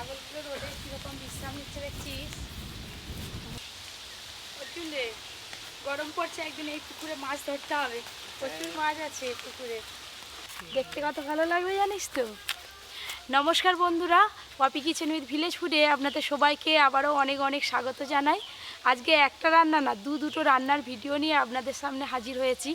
ছাগলগুলো রোদে কীরকম বিশ্রাম নিচ্ছে দেখছিস। অর্জুন রে, গরম পড়ছে, একদিন এই পুকুরে মাছ ধরতে হবে। প্রচুর মাছ আছে পুকুরে, দেখতে কত ভালো লাগবে জানিস তো। নমস্কার বন্ধুরা, পপি কিচেন উইথ ভিলেজ ফুডে আপনাদের সবাইকে আবারও অনেক অনেক স্বাগত জানাই। আজকে একটা রান্না না, দুটো রান্নার ভিডিও নিয়ে আপনাদের সামনে হাজির হয়েছি।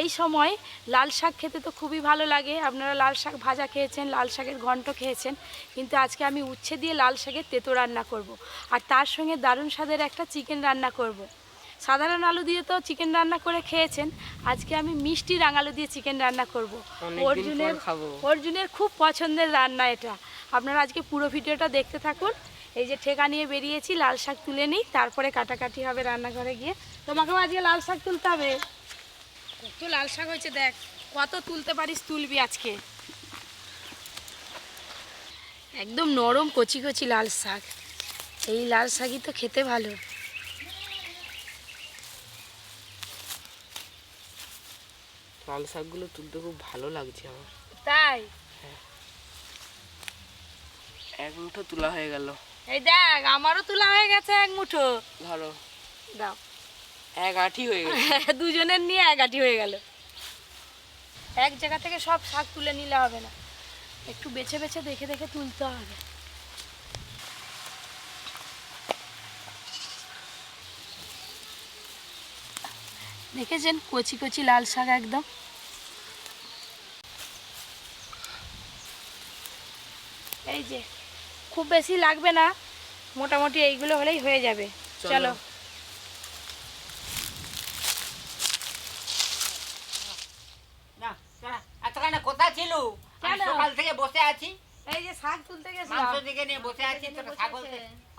এই সময় লাল শাক খেতে তো খুবই ভালো লাগে। আপনারা লাল শাক ভাজা খেয়েছেন, লাল শাকের ঘন্ট খেয়েছেন, কিন্তু আজকে আমি উচ্ছে দিয়ে লাল শাকের তেতো রান্না করব। আর তার সঙ্গে দারুণ স্বাদের একটা চিকেন রান্না করব। সাধারণ আলু দিয়ে তো চিকেন রান্না করে খেয়েছেন, আজকে আমি মিষ্টি রাঙালু দিয়ে চিকেন রান্না করব। অর্জুনের খুব পছন্দের রান্না এটা। আপনারা আজকে পুরো ভিডিওটা দেখতে থাকুন। এই যে ঠেকা নিয়ে বেরিয়েছি, লাল শাক তুলে নিই, তারপরে কাটাকাটি হবে রান্নাঘরে গিয়ে। তোমাকেও আজকে লাল শাক তুলতে হবে। একটু লাল শাক হয়েছে, দেখ কত তুলতে পারিস, তুলবি আজকে। একদম নরম কচি কচি লাল শাক, এই লাল শাকই তো খেতে ভালো। লাল শাকগুলো তুলতে খুব ভালো লাগছে আমার। তাই এক মুঠো তোলা হয়ে গেল। এই দেখ, আমারও তোলা হয়ে গেছে এক মুঠো। ধরো, দাও। এক আঁটি হয়ে গেল। দুজনের নিয়ে এক আঁটি হয়ে গেল। এক জায়গা থেকে সব শাক তুলে নিলে হবে না, একটু বেছে বেছে দেখে দেখে তুলতে হবে। দেখেছেন কচি কচি লাল শাক একদম। এই যে খুব বেশি লাগবে না, মোটামুটি এইগুলো হলেই হয়ে যাবে। চলো। কোথায় ছিল? কেন? সকাল থেকে বসে আছি, এই যে শাক তুলতে মাংস গেছিলাম। দিকে নিয়ে বসে আছি। তোর ছাগল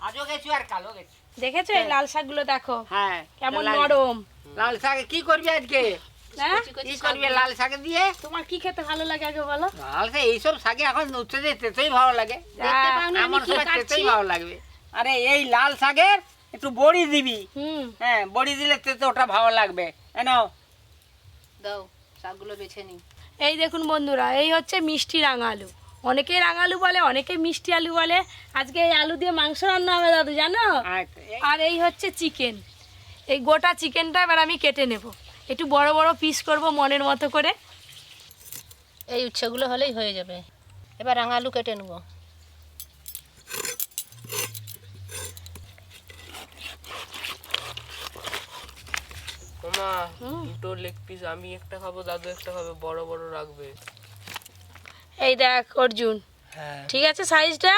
আজও গেছি আর কালো গেছি। দেখেছো এই লাল শাকগুলো, দেখো হ্যাঁ, কেমন নরম। লাল শাকে কি করবি আজকে? হ্যাঁ, কি করবি লাল শাকে দিয়ে? তোমার কি খেতে ভালো লাগে আগে বলো। লাল শাক এইসব শাকে এখন উঠতে যে তেতোই ভালো লাগে। দেখতে পাওনি আমি আমার কি সবার কাটছি? তেতোই ভালো লাগবে। আরে এই লাল শাকের একটু বড়ি দিবি। হ্যাঁ, বড়ি দিলে তেতোটা ভালো লাগবে। নাও দাও, শাকগুলো বেছে নিই। এই দেখুন বন্ধুরা, এই হচ্ছে মিষ্টি রাঙালু। অনেকে রাঙালু বলে, অনেকে মিষ্টি আলু বলে। আজকে এই আলু দিয়ে মাংস রান্না হবে দাদু, জানো। আর এই হচ্ছে চিকেন। এই গোটা চিকেনটা এবার আমি কেটে নেব, একটু বড় বড় পিস করব মনের মতো করে। এই উচ্ছেগুলো হলেই হয়ে যাবে। এবার রাঙালু কেটে নেবো। মামা, দুটো লেগ পিস আমি একটা খাবো, দাদু একটা খাবে, বড় বড় রাখবে। এই দেখ অর্জুন, হ্যাঁ ঠিক আছে সাইজটা।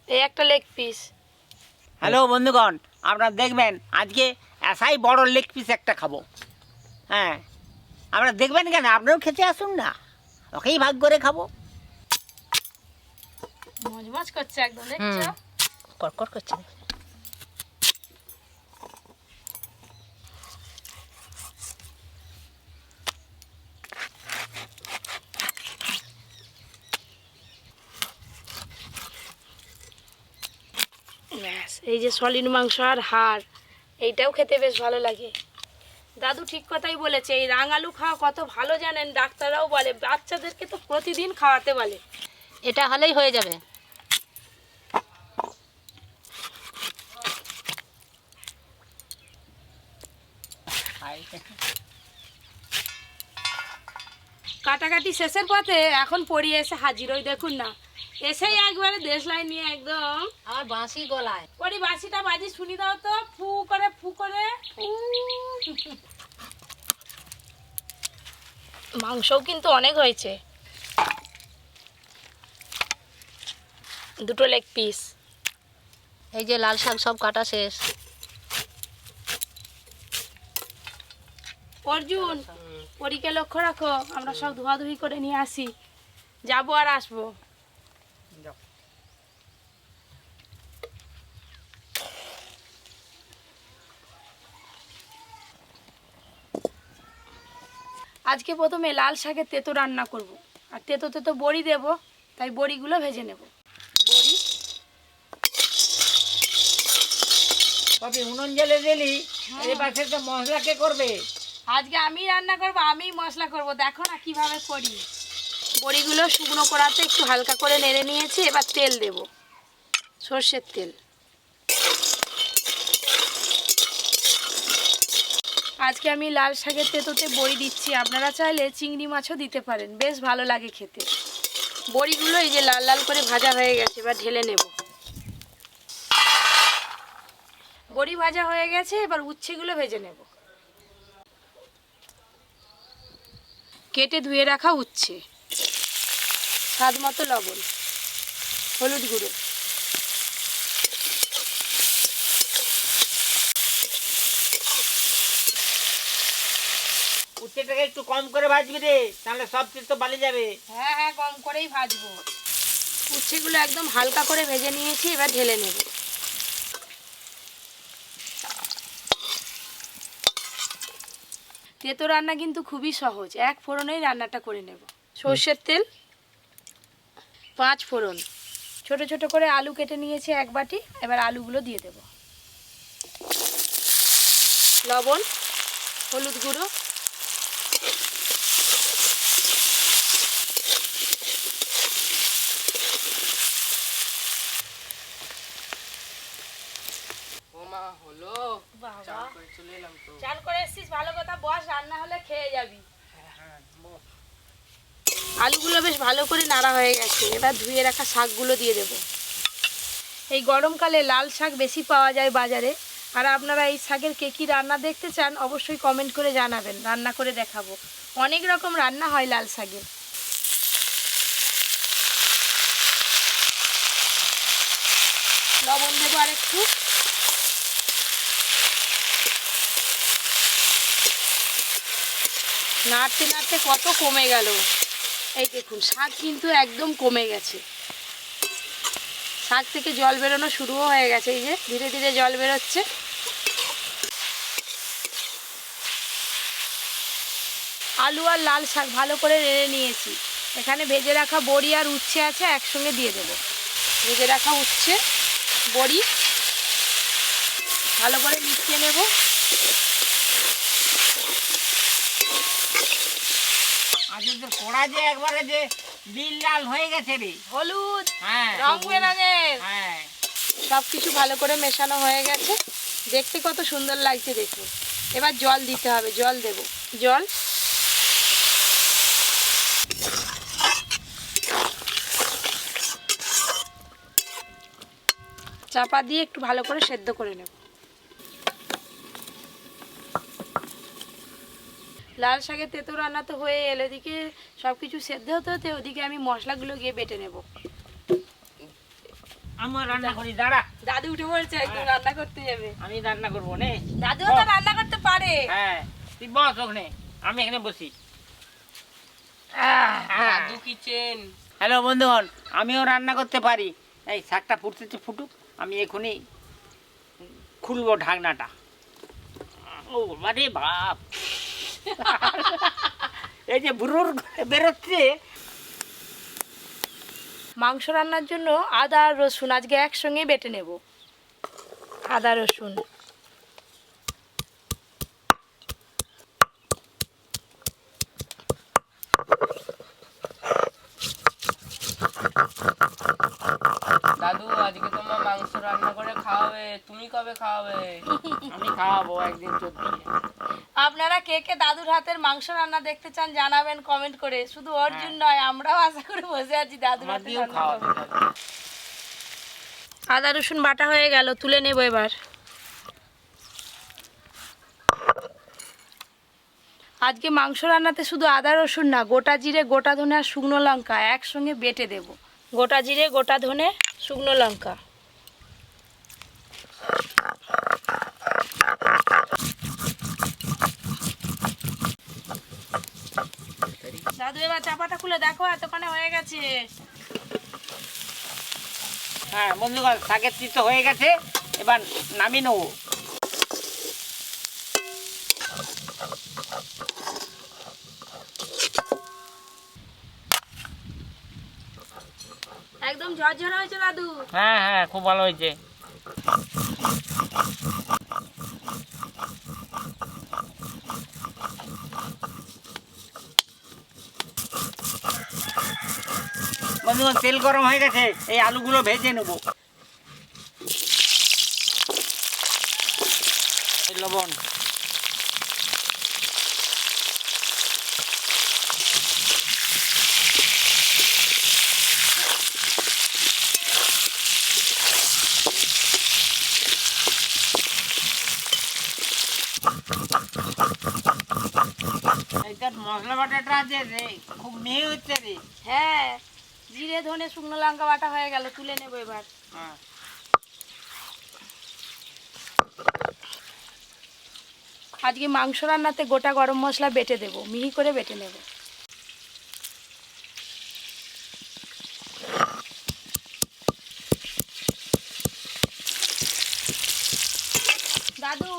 এই একটা লেগ পিস। হ্যালো বন্ধুগণ, আপনারা দেখবেন আজকে এসাই বড় লেগ পিস একটা খাবো। হ্যাঁ, আপনারা দেখবেন কেন, আপনারাও খেতে আসুন না, ওকেই ভাগ করে খাবো। মজমজ করছে একদম, দেখছো। কড়কড় করছে। ব্যাস, এই যে সলিড মাংস আর হাড়, এইটাও খেতে বেশ ভালো লাগে। দাদু ঠিক কথাই বলেছে, এই রাঙালু খাওয়া কত ভালো জানেন, ডাক্তাররাও বলে, বাচ্চাদেরকে তো প্রতিদিন খাওয়াতে বলে। এটা হলেই হয়ে যাবে। কাটাকাটি শেষের পথে এখন পড়িয়ে এসে হাজির, ওই দেখুন না, এসেই একবারে দেশলাই নিয়ে একদম। আমার বাঁশি গলায়। ওই বাঁশিটা বাজি শুনি দাও তো, ফু করে ফু করে। মাংসও কিন্তু অনেক হয়েছে। দুটো লেগ পিস। এই যে লাল শাক সব কাটা শেষ। অর্জুন, পরীকে লক্ষ্য রাখো, আমরা সব ধোয়াধুয়ি করে নিয়ে আসি, যাবো আর আসবো। আজকে প্রথমে লাল শাকের তেতো রান্না করব, আর তেতো তেতো বড়ি দেব, তাই বড়িগুলো ভেজে নেব। বড়ি কপি উনুন জ্বেলে দিলি, এই পাশে তো মশলা কে করবে? আজকে আমি রান্না করব, আমি মশলা করব, দেখো না কিভাবে করি। বড়িগুলো শুকনো কড়াতে একটু হালকা করে নেড়ে নিয়েছি, এবার তেল দেব, সর্ষের তেল। আজকে আমি লাল শাকের তেঁতোতে বড়ি দিচ্ছি, আপনারা চাইলে চিংড়ি মাছও দিতে পারেন, বেশ ভালো লাগে খেতে। বড়িগুলো এই যে লাল লাল করে ভাজা হয়ে গেছে, এবার ঢেলে নেব। বড়ি ভাজা হয়ে গেছে, এবার উচ্ছেগুলো ভেজে নেব। কেটে ধুয়ে রাখা উচ্ছে, স্বাদ মতো লবণ, হলুদ গুঁড়ো, উচ্ছেটাকে একটু কম করে ভাজবি রে, তাহলে সব তো বালি যাবে। হ্যাঁ হ্যাঁ, কম করেই ভাজবো। উচ্ছেগুলো একদম হালকা করে ভেজে নিয়েছি, এবার ঢেলে নেব। তেঁতো রান্না কিন্তু খুবই সহজ, এক ফোড়নেই রান্নাটা করে নেব। সর্ষের তেল, 5 ফোড়ন, ছোট ছোট করে আলু কেটে নিয়েছি 1 বাটি, এবার আলুগুলো দিয়ে দেব। লবণ, হলুদ গুঁড়ো, ওমা হলো, চান করে চলে এলাম তো। চান করে এসেছিস, ভালো কথা, বস, রান্না হলে খেয়ে যাবি। আলুগুলো বেশ ভালো করে নাড়া হয়ে গেছে, এবার ধুয়ে রাখা শাকগুলো দিয়ে দেব। এই গরমকালে লাল শাক বেশি পাওয়া যায় বাজারে, আর আপনারা এই শাকের কে কী রান্না দেখতে চান অবশ্যই কমেন্ট করে জানাবেন, রান্না করে দেখাবো। অনেক রকম রান্না হয় লাল শাকের। লবণ দেবো আর একটু। নাড়তে নাড়তে কত কমে গেল, এই দেখুন শাক কিন্তু একদম কমে গেছে। শাক থেকে জল বেরোনো শুরুও হয়ে গেছে, এই যে ধীরে ধীরে জল বেরোচ্ছে। আলু আর লাল শাক ভালো করে নেড়ে নিয়েছি, এখানে ভেজে রাখা বড়ি আর উচ্ছে আছে, একসঙ্গে দিয়ে দেবো। ভেজে রাখা উচ্ছে, বড়ি ভালো করে মিশিয়ে নেব। আজকে তো কড়া যে একবারে যে নীল লাল হয়ে গেছে রে। হলুদ, হ্যাঁ রং বেরঙের, হ্যাঁ, সব কিছু ভালো করে মেশানো হয়ে গেছে, দেখতে কত সুন্দর লাগছে দেখুন। এবার জল দিতে হবে, জল দেব, জল। চাপা দিয়ে একটু ভালো করে সেদ্ধ করে নেব। লাল শাকের তেঁতো রান্না তো হয়ে এলো, এদিকে সব কিছু সেদ্ধ হতে হতে ওদিকে আমি মশলাগুলো গিয়ে বেটে নেব। আমার রান্না করি, দাঁড়া। দাদু উঠে পড়ছে, একদম রান্না করতে যাবে। আমি রান্না করবো নে। দাদুও তো রান্না করতে পারে। হ্যাঁ, তুই বস ওখানে, আমি এখানে বসি। দাদু কিচেন। হ্যালো বন্ধুগণ, আমিও রান্না করতে পারি। এই শাকটা ফুটতেছে, ফুটুক, আমি এখনই খুলবো ঢাকনাটা। ও বারে বাপ, এই যে বুড়োর বেরোচ্ছে। মাংস রান্নার জন্য আদা আর রসুন আজকে একসঙ্গে বেটে নেব। আদা রসুন, দাদু আজকে তোমার মাংস রান্না করে খাওয়াবে, তুমি কবে খাওয়াবে? আমি খাওয়াবো একদিন চলতে। আপনারা কে কে দাদুর হাতের মাংস রান্না দেখতে চান জানাবেন কমেন্ট করে। শুধু অর্জুন নয়, আমরাও আশা করে বসে আছি দাদুর আমার হাতের দিয়েও রান্না খাওয়াবে। খাবো। আদা রসুন বাটা হয়ে গেল, তুলে নেব এবার। আজকে মাংস রান্নাতে শুধু আদা রসুন না, গোটা জিরে, গোটা ধনে আর শুকনো লঙ্কা একসঙ্গে বেটে দেব। গোটা জিরে, গোটা ধনে, শুকনো লঙ্কা। দাদু এবার চাপাটা খুলে দেখো, এতক্ষণে হয়ে গেছে। হ্যাঁ বন্ধুগণ, শাকের তিতো হয়ে গেছে, এবার নামিয়ে নেবো। একদম ঝরঝরে হয়েছে দাদু। হ্যাঁ হ্যাঁ, খুব ভালো হয়েছে। বন্ধুগণ, তেল গরম হয়ে গেছে, এই আলুগুলো ভেজে নেব। এই লবণ, এইটার মশলা বাটাটা আছে রে, খুব মিহি হচ্ছে রে। হ্যাঁ, জিরে ধনে শুকনো লঙ্কা বাটা হয়ে গেল, তুলে নেবো এবার। হ্যাঁ, আজকে মাংস রান্নাতে গোটা গরম মশলা বেটে দেবো, মিহি করে বেটে নেব। দাদু,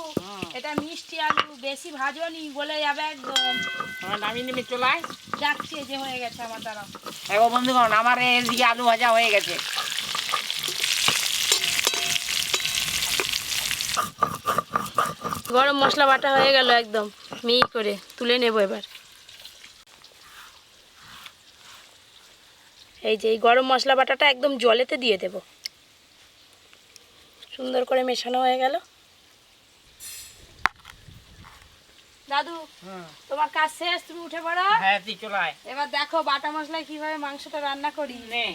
এটা মিষ্টি আলু, বেশি ভাজনি, গলে যাবে একদম। নামিয়ে নেমে চলায়। যাচ্ছে, যে হয়ে গেছে আমার দ্বারা। এগো বন্ধুগণ, আমার এদিকে আলু ভাজা হয়ে গেছে। গরম মশলা বাটা হয়ে গেল একদম মিহি করে, তুলে নেব এবার। এই যে এই গরম মশলা বাটাটা একদম জলেতে দিয়ে দেব। সুন্দর করে মেশানো হয়ে গেল। দাদু, তোমার কাজ শেষ, তুমি উঠে পড়ো। হ্যাঁ, তুই চলায়। এবার দেখো বাটা মশলায় কিভাবে মাংসটা রান্না করি। নে,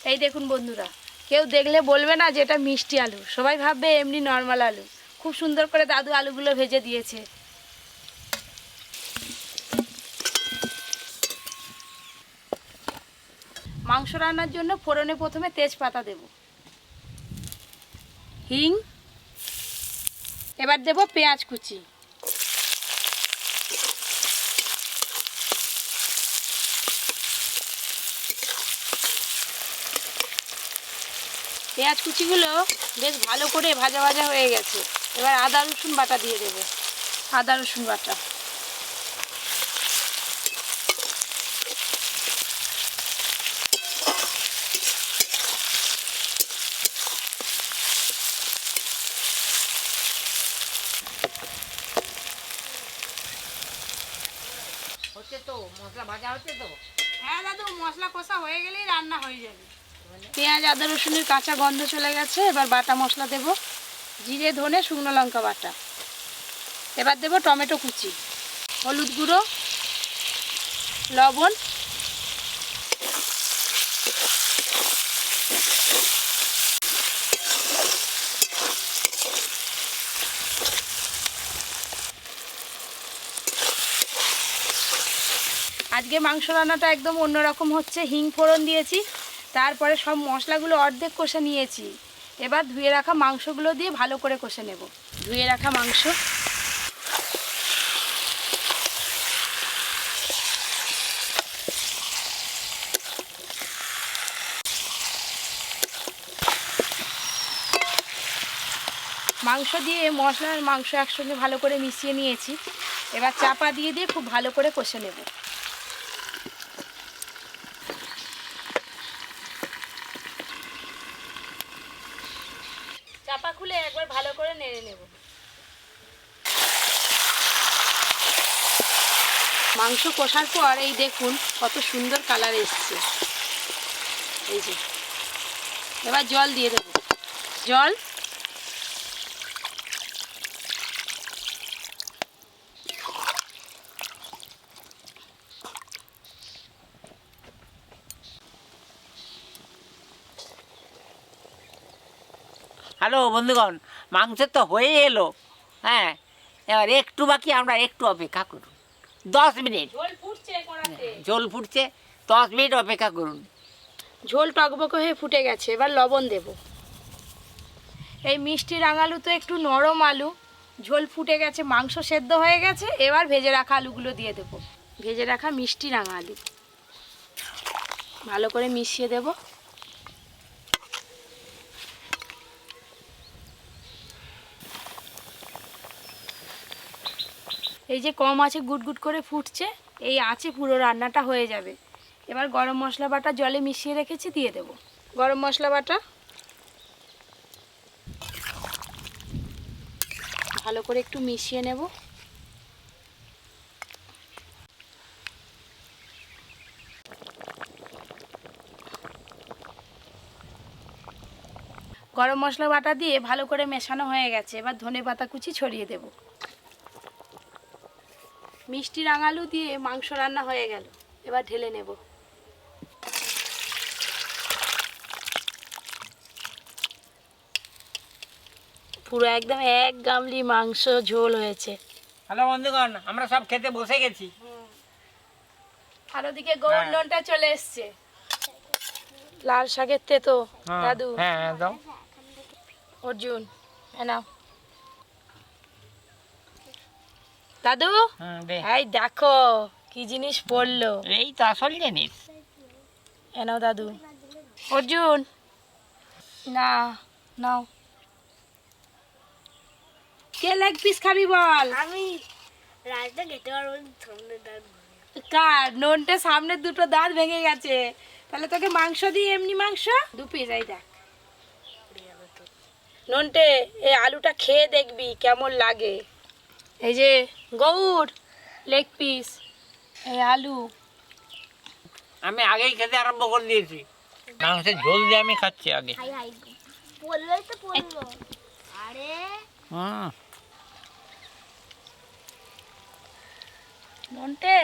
এই দেখুন বন্ধুরা, কেউ দেখলে বলবে না যে এটা মিষ্টি আলু, সবাই ভাববে এমনি নর্মাল আলু। খুব সুন্দর করে দাদু আলুগুলো ভেজে দিয়েছে। মাংস রান্নার জন্য ফোড়নে প্রথমে তেজপাতা দেব, হিং, এবার দেব পেঁয়াজ কুচি, পেঁয়াজ কুচিগুলো বেশ ভালো করে ভাজা ভাজা হয়ে গেছে। এবার আদা রসুন বাটা দিয়ে দেবো, আদা রসুন বাটা। হচ্ছে তো, মশলা ভাজা হচ্ছে তো। হ্যাঁ দাদু, মশলা কষা হয়ে গেলেই রান্না হয়ে যাবে। পেঁয়াজ আদা রসুনের কাঁচা গন্ধ চলে গেছে, এবার বাটা মশলা দেব, জিরে ধনে শুকনো লঙ্কা বাটা। এবার দেব টমেটো কুচি, হলুদ গুঁড়ো, লবণ, আজকে মাংস রান্নাটা একদম অন্যরকম হচ্ছে। হিং ফোড়ন দিয়েছি, তারপরে সব মশলাগুলো অর্ধেক কষে নিয়েছি। এবার ধুয়ে রাখা মাংসগুলো দিয়ে ভালো করে কষে নেব। ধুয়ে রাখা মাংস, মাংস দিয়ে মশলা আর মাংস একসঙ্গে ভালো করে মিশিয়ে নিয়েছি। এবার চাপা দিয়ে দিয়ে খুব ভালো করে কষে নেব। চাপা খুলে একবার ভালো করে নেড়ে নেব। মাংস কষার পর এই দেখুন কত সুন্দর কালার এসছে। এই যে এবার জল দিয়ে দেব, জল, হ্যালো বন্ধুগণ, মাংস তো হয়ে এলো। হ্যাঁ, এবার একটু বাকি, আমরা একটু অপেক্ষা করুন। 10 মিনিট। ঝোল ফুটছে কড়াতে, ঝোল ফুটছে, 10 মিনিট অপেক্ষা করুন। ঝোল টকবক হয়ে ফুটে গেছে। এবার লবণ দেব। এই মিষ্টি রাঙালু তো একটু নরম আলু, ঝোল ফুটে গেছে, মাংস সেদ্ধ হয়ে গেছে। এবার ভেজে রাখা আলুগুলো দিয়ে দেব, ভেজে রাখা মিষ্টি রাঙা আলু ভালো করে মিশিয়ে দেব। এই যে কম আছে গুটগুট করে ফুটছে, এই আছে পুরো রান্নাটা হয়ে যাবে। এবার গরম মশলা বাটা জলে মিশিয়ে রেখেছি দিয়ে দেব। গরম মশলা বাটা ভালো করে একটু মিশিয়ে নেব। গরম মশলা বাটা দিয়ে ভালো করে মেশানো হয়ে গেছে, এবার ধনেপাতা কুচি ছড়িয়ে দেব। মিষ্টি রাঙালু দিয়ে মাংস রান্না হয়ে গেল, এবার ঢেলে নেব। পুরো একদম এক গামলি মাংস ঝোল হয়েছে। হ্যালো বন্ধুগণ, আমরা সব খেতে বসে গেছি। আর ওদিকে গৌর ননটা চলে এসছে। লাল শাকের তেতো দাদু। হ্যাঁ একদম। অর্জুন নাও দাদু। এই দেখো কি জিনিস পড়লো, এই তো আসল জিনিস। নাও দাদু। অর্জুন না নাও, কে লেগ পিস খাবি বল? আমি রাজটা খেতে পারবো না, সামনে দাঁত কার ননটে সামনে দুটো দাঁত ভেঙে গেছে, তাহলে তোকে মাংস দিই, এমনি মাংস 2 পিস। এই দেখ ননটে, এই আলুটা খেয়ে দেখবি কেমন লাগে। এই যে গৌর লেগ পিস, এই আলু। আমি আগেই খেতে আরম্ভ করে দিয়েছি, মাংসের ঝোল দিয়ে আমি খাচ্ছি আগে। হাই হাই পড়লোই তো পড়লো। আরে ননটে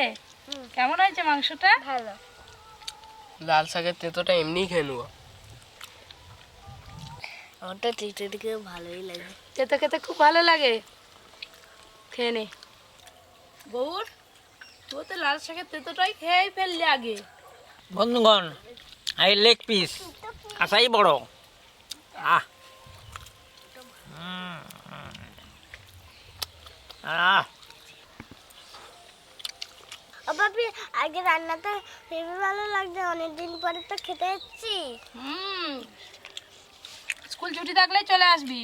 কেমন হয়েছে মাংসটা? ভালো। লাল শাকের তেঁতোটা এমনিই খেয়ে নেবো। আমারটা টিটে দিকে ভালোই লাগে। তেতো খেতে খুব ভালো লাগে, খেয়ে নে। গৌর তুই তো লাল শাকের তেতোটাই খেয়েই ফেললি আগে। বন্ধুগণ, এই লেগ পিস আসাই বড়। আহ আহ ও বাপি, আগে রান্নাটা হেবি ভালো লাগছে, অনেকদিন পরে তো খেতে যাচ্ছি। স্কুল ছুটি থাকলে চলে আসবি।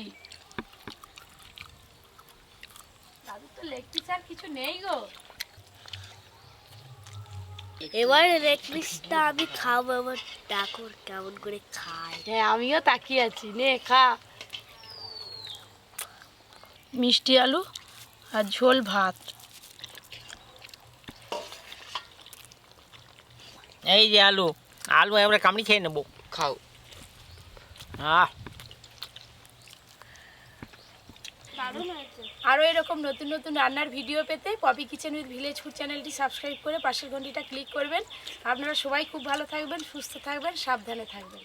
দাদু তো লেগ পিস আর কিছু নেই গো। এবার লেগ পিসটা আমি খাবো, এবার দেখো কেমন করে খাই। হ্যাঁ আমিও তাকিয়ে আছি, নে খা। মিষ্টি আলু আর ঝোল ভাত। এই যে আলু, আলু এবারে কামড়ি খেয়ে নেবো। খাও। আহ আরও এরকম নতুন নতুন রান্নার ভিডিও পেতে Popy kitchen with village food চ্যানেলটি সাবস্ক্রাইব করে পাশের ঘন্টিটা ক্লিক করবেন। আপনারা সবাই খুব ভালো থাকবেন, সুস্থ থাকবেন, সাবধানে থাকবেন।